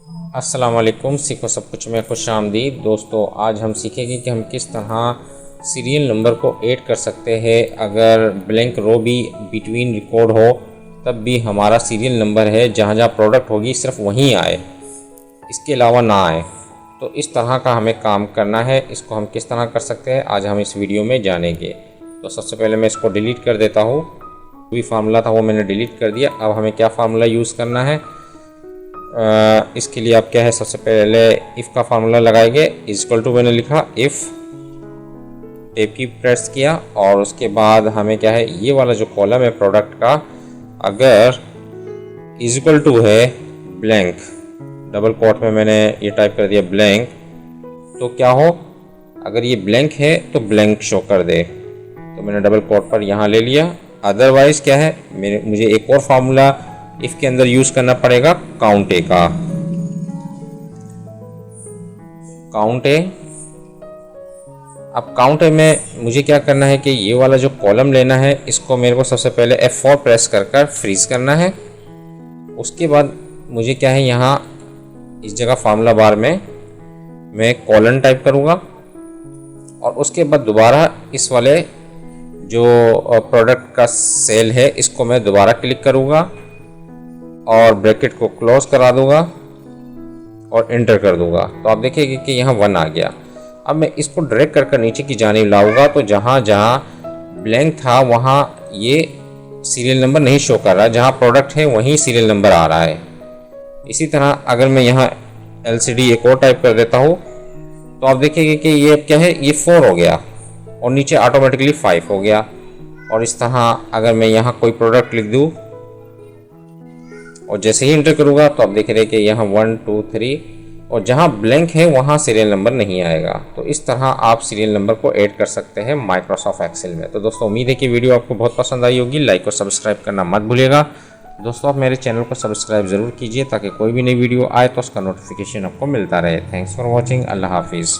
अस्सलाम वालेकुम। सीखो सब कुछ में खुश आमदीद। दोस्तों, आज हम सीखेंगे कि हम किस तरह सीरियल नंबर को ऐड कर सकते हैं। अगर ब्लैंक रो भी बिटवीन रिकॉर्ड हो तब भी हमारा सीरियल नंबर है जहाँ जहाँ प्रोडक्ट होगी सिर्फ वहीं आए, इसके अलावा ना आए। तो इस तरह का हमें काम करना है। इसको हम किस तरह कर सकते हैं आज हम इस वीडियो में जानेंगे। तो सबसे पहले मैं इसको डिलीट कर देता हूँ। जो भी फार्मूला था वो मैंने डिलीट कर दिया। अब हमें क्या फार्मूला यूज़ करना है, इसके लिए आप क्या है, सबसे पहले इफ़ का फार्मूला लगाएंगे। इक्वल टू मैंने लिखा इफ़, टेप की प्रेस किया और उसके बाद हमें क्या है, ये वाला जो कॉलम है प्रोडक्ट का, अगर इक्वल टू है ब्लैंक, डबल कोट में मैंने ये टाइप कर दिया ब्लैंक, तो क्या हो, अगर ये ब्लैंक है तो ब्लैंक शो कर दे। तो मैंने डबल कोट पर यहाँ ले लिया। अदरवाइज़ क्या है, मुझे एक और फार्मूला इफ़ के अंदर यूज़ करना पड़ेगा, काउंट ए का। काउंट ए, अब काउंट ए में मुझे क्या करना है कि ये वाला जो कॉलम लेना है, इसको मेरे को सबसे पहले F4 प्रेस कर फ्रीज करना है। उसके बाद मुझे क्या है, यहाँ इस जगह फार्मूला बार में मैं कॉलन टाइप करूँगा और उसके बाद दोबारा इस वाले जो प्रोडक्ट का सेल है इसको मैं दोबारा क्लिक करूँगा और ब्रैकेट को क्लोज करा दूंगा और एंटर कर दूंगा। तो आप देखिए कि यहाँ 1 आ गया। अब मैं इसको ड्रैग कर नीचे की जानिब लाऊंगा तो जहाँ जहाँ ब्लैंक था वहाँ ये सीरियल नंबर नहीं शो कर रहा, जहाँ प्रोडक्ट है वहीं सीरियल नंबर आ रहा है। इसी तरह अगर मैं यहाँ LCD एक और टाइप कर देता हूँ तो आप देखिए कि ये क्या है, ये 4 हो गया और नीचे ऑटोमेटिकली 5 हो गया। और इस तरह अगर मैं यहाँ कोई प्रोडक्ट लिख दूँ और जैसे ही एंटर करूँगा तो आप देख रहे हैं कि यहाँ 1 2 3 और जहाँ ब्लैंक है वहाँ सीरियल नंबर नहीं आएगा। तो इस तरह आप सीरियल नंबर को ऐड कर सकते हैं माइक्रोसॉफ्ट एक्सेल में। तो दोस्तों, उम्मीद है कि वीडियो आपको बहुत पसंद आई होगी। लाइक और सब्सक्राइब करना मत भूलिएगा। दोस्तों, आप मेरे चैनल को सब्सक्राइब ज़रूर कीजिए ताकि कोई भी नई वीडियो आए तो उसका नोटिफिकेशन आपको मिलता रहे। Thanks for watching. अल्लाह हाफिज़।